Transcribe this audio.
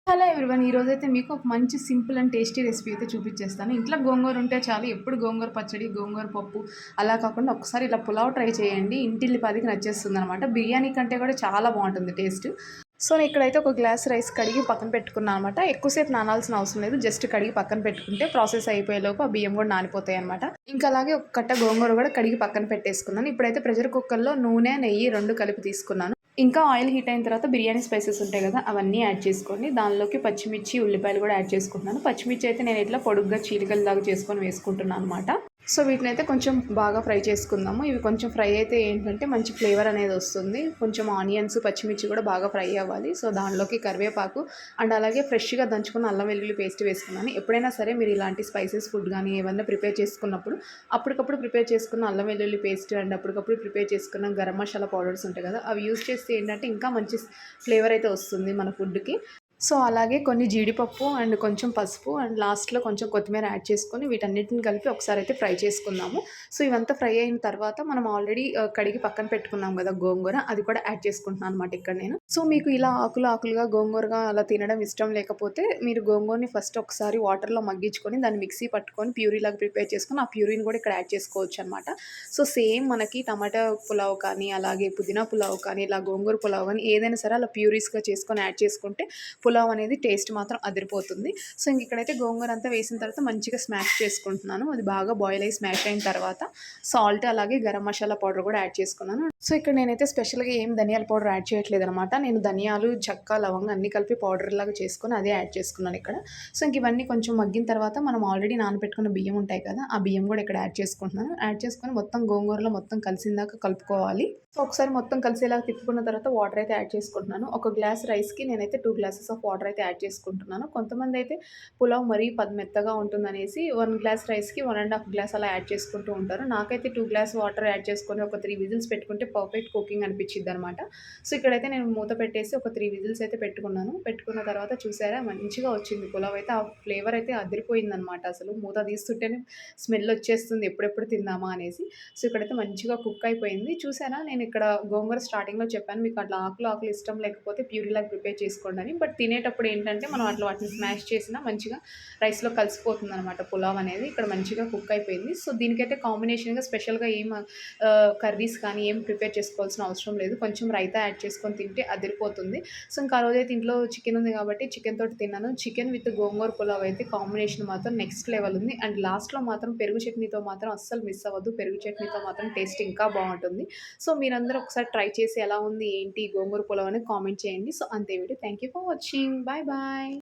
Hello everyone. ఈరోజైతే మీకు ఒక మంచి సింపుల్ అండ్ టేస్టీ రెసిపీ అయితే చూపించేస్తాను. ఇంట్లో గోంగూర ఉంటే చాలు, ఎప్పుడు గోంగూర పచ్చడి, గోంగూర పప్పు అలా కాకుండా ఒకసారి ఇలా పులావ్ ట్రై చేయండి. ఇంటిల్లిపాదికి నచ్చేస్తుందనమాట. బిర్యానీ కంటే కూడా చాలా బాగుంటుంది టేస్ట్. సో నేను ఇక్కడైతే ఒక గ్లాస్ రైస్ కడిగి పక్కన పెట్టుకున్నాను అనమాట. ఎక్కువసేపు నానాల్సిన అవసరం లేదు. జస్ట్ కడిగి పక్కన పెట్టుకుంటే ప్రాసెస్ అయిపోయేలోపు ఆ బియ్యం కూడా నానిపోతాయి అనమాట. ఇంకా అలాగే ఒక కట్ట గోంగూర కూడా కడిగి పక్కన పెట్టేసుకున్నాను. ఇప్పుడైతే ప్రెషర్ కుక్కర్లో నూనె, నెయ్యి 2 కలిపి తీసుకున్నాను. ఇంకా ఆయిల్ హీట్ అయిన తర్వాత బిర్యానీ స్పైసెస్ ఉంటాయి కదా, అవన్నీ యాడ్ చేసుకోండి. దానిలోకి పచ్చిమిర్చి, ఉల్లిపాయలు కూడా యాడ్ చేసుకుంటున్నాను. పచ్చిమిర్చి అయితే నేను ఇట్లా పొడుగ్గా చీలికల్లాగా చేసుకొని వేసుకుంటున్నాను అనమాట. సో వీటినైతే కొంచెం బాగా ఫ్రై చేసుకుందాము. ఇవి కొంచెం ఫ్రై అయితే ఏంటంటే మంచి ఫ్లేవర్ అనేది వస్తుంది. కొంచెం ఆనియన్స్, పచ్చిమిర్చి కూడా బాగా ఫ్రై అవ్వాలి. సో దానిలోకి కరివేపాకు అండ్ అలాగే ఫ్రెష్గా దంచుకున్న అల్లం వెల్లుల్లి పేస్ట్ వేసుకున్నాను. ఎప్పుడైనా సరే మీరు ఇలాంటి స్పైసెస్ ఫుడ్ కానీ ఏమన్నా ప్రిపేర్ చేసుకున్నప్పుడు అప్పటికప్పుడు ప్రిపేర్ చేసుకున్న అల్లం వెల్లుల్లి పేస్ట్ అండ్ అప్పటికప్పుడు ప్రిపేర్ చేసుకున్న గరం మసాలా పౌడర్స్ ఉంటాయి కదా, అవి యూజ్ చేస్తే ఏంటంటే ఇంకా మంచి ఫ్లేవర్ అయితే వస్తుంది మన ఫుడ్కి. సో అలాగే కొన్ని జీడిపప్పు అండ్ కొంచెం పసుపు అండ్ లాస్ట్‌లో కొంచెం కొత్తిమీర యాడ్ చేసుకొని వీటన్నిటిని కలిపి ఒకసారి అయితే ఫ్రై చేసుకుందాము. సో ఇవంతా ఫ్రై అయిన తర్వాత మనం ఆల్రెడీ కడిగి పక్కన పెట్టుకున్నాం కదా గోంగూర, అది కూడా యాడ్ చేసుకుంటున్నాను అనమాట ఇక్కడ నేను. సో మీకు ఇలా ఆకులు ఆకులుగా గోంగూరగా అలా తినడం ఇష్టం లేకపోతే మీరు గోంగూరని ఫస్ట్ ఒకసారి వాటర్‌లో మగ్గించుకొని దాన్ని మిక్సీ పట్టుకొని ప్యూరీలాగా ప్రిపేర్ చేసుకొని ఆ ప్యూరీని కూడా ఇక్కడ యాడ్ చేసుకోవచ్చనమాట. సో సేమ్ మనకి టమాటా పులావ్ కానీ, అలాగే పుదీనా పులావ్ కానీ, ఇలా గోంగూర పులావ్ కానీ ఏదైనా సరే అలా ప్యూరీస్‌గా చేసుకొని యాడ్ చేసుకుంటే పులావ్ అనేది టేస్ట్ మాత్రం అదిరిపోతుంది. సో ఇంక ఇక్కడైతే గోంగూర అంతా వేసిన తర్వాత మంచిగా స్మాష్ చేసుకుంటున్నాను. అది బాగా బాయిల్ అయ్యి స్మాష్ అయిన తర్వాత సాల్ట్ అలాగే గరం మసాలా పౌడర్ కూడా యాడ్ చేసుకున్నాను. సో ఇక్కడ నేనైతే స్పెషల్‌గా ఏం ధనియాల పౌడర్ యాడ్ చేయట్లేదనమాట. నేను ధనియాలు, చెక్క, లవంగా అన్నీ కలిపి పౌడర్ లాగా చేసుకొని అదే యాడ్ చేసుకున్నాను ఇక్కడ. సో ఇంక ఇవన్నీ కొంచెం మగ్గిన తర్వాత మనం ఆల్రెడీ నానబెట్టుకున్న బియ్యం ఉంటాయి కదా, ఆ బియ్యం కూడా ఇక్కడ యాడ్ చేసుకుంటున్నాను. యాడ్ చేసుకొని మొత్తం గోంగూరలో మొత్తం కలిసిందాక కలుపుకోవాలి. సో ఒకసారి మొత్తం కలిసేలాగా తిప్పుకున్న తర్వాత వాటర్ అయితే యాడ్ చేసుకుంటున్నాను. ఒక గ్లాస్ రైస్‌కి నేనైతే 2 గ్లాసెస్ ఆఫ్ వాటర్ అయితే యాడ్ చేసుకుంటున్నాను. కొంతమంది అయితే పులావ్ మరీ మెత్తగా ఉంటుందనేసి 1 గ్లాస్ రైస్‌కి 1 ½ గ్లాస్ అలా యాడ్ చేసుకుంటూ ఉంటారు. నాకైతే 2 గ్లాస్ వాటర్ యాడ్ చేసుకొని ఒక 3 విజిల్స్ పెట్టుకుంటే పర్ఫెక్ట్ కుకింగ్ అనిపించిద్దనమాట. సో ఇక్కడైతే నేను మూత పెట్టేసి ఒక 3 విజిల్స్ అయితే పెట్టుకున్నాను. పెట్టుకున్న తర్వాత చూసారా మంచిగా వచ్చింది పులావ్ అయితే. ఆ ఫ్లేవర్ అయితే అదిరిపోయిందనమాట అసలు. మూత తీస్తుంటేనే స్మెల్ వచ్చేస్తుంది ఎప్పుడెప్పుడు తిందామా అనేసి. సో ఇక్కడైతే మంచిగా కుక్ అయిపోయింది. చూసారా నేను ఇక్కడ గోంగూర స్టార్టింగ్‌లో చెప్పాను మీకు అట్లా ఆకులు ఆకులు ఇష్టం లేకపోతే ప్యూరీలాగా ప్రిపేర్ చేసుకోండి అని. బట్ తినేటప్పుడు ఏంటంటే మనం అట్లా వాటిని స్మాష్ చేసినా మంచిగా రైస్‌లో కలిసిపోతుందనమాట పులావ్ అనేది. ఇక్కడ మంచిగా కుక్ అయిపోయింది. సో దీనికైతే కాంబినేషన్‌గా స్పెషల్‌గా ఏం కర్రీస్ కానీ ఏం ప్రిపేర్ చేసుకోవాల్సిన అవసరం లేదు. కొంచెం రైతా యాడ్ చేసుకొని తింటే అదిరిపోతుంది. సో ఇంకా ఆ రోజైతే ఇంట్లో చికెన్ ఉంది కాబట్టి చికెన్ తోటి తిన్నాను. చికెన్ విత్ గోంగూర పులావ్ అయితే కాంబినేషన్ మాత్రం నెక్స్ట్ లెవెల్ ఉంది. అండ్ లాస్ట్‌లో మాత్రం పెరుగు చట్నీతో మాత్రం అస్సలు మిస్ అవ్వద్దు. పెరుగు చట్నీతో మాత్రం టేస్ట్ ఇంకా బావుంటుంది. సో మీరందరూ ఒకసారి ట్రై చేసి ఎలా ఉంది, ఏంటి గోంగూర పులావ్ అనేది కామెంట్ చేయండి. సో అంతే వీడియో. Thank you for watching. Bye bye.